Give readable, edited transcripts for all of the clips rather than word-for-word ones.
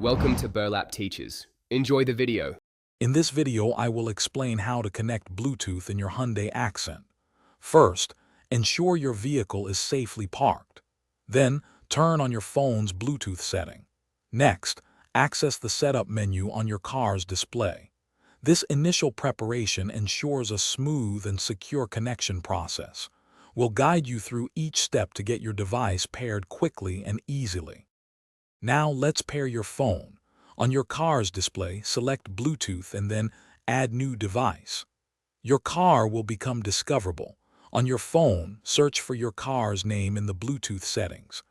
Welcome to Burlap Teachers. Enjoy the video. In this video, I will explain how to connect Bluetooth in your Hyundai Accent. First, ensure your vehicle is safely parked. Then, turn on your phone's Bluetooth setting. Next, access the setup menu on your car's display. This initial preparation ensures a smooth and secure connection process. We'll guide you through each step to get your device paired quickly and easily. Now let's pair your phone. On your car's display, select Bluetooth and then Add New Device. Your car will become discoverable. On your phone, search for your car's name in the Bluetooth settings.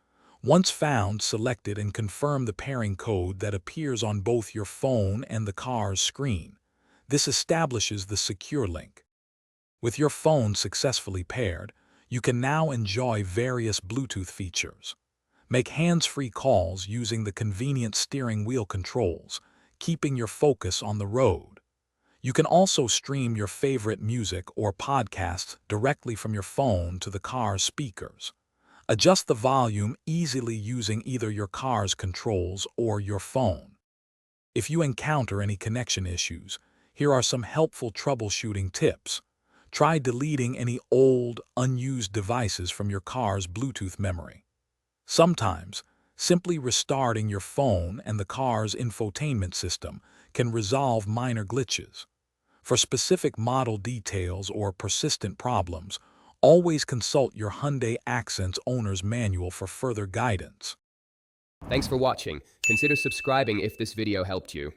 Once found, select it and confirm the pairing code that appears on both your phone and the car's screen. This establishes the secure link. With your phone successfully paired, you can now enjoy various Bluetooth features. Make hands-free calls using the convenient steering wheel controls, keeping your focus on the road. You can also stream your favorite music or podcasts directly from your phone to the car's speakers. Adjust the volume easily using either your car's controls or your phone. If you encounter any connection issues, here are some helpful troubleshooting tips. Try deleting any old, unused devices from your car's Bluetooth memory. Sometimes, simply restarting your phone and the car's infotainment system can resolve minor glitches. For specific model details or persistent problems, always consult your Hyundai Accent's owner's manual for further guidance. Thanks for watching. Consider subscribing if this video helped you.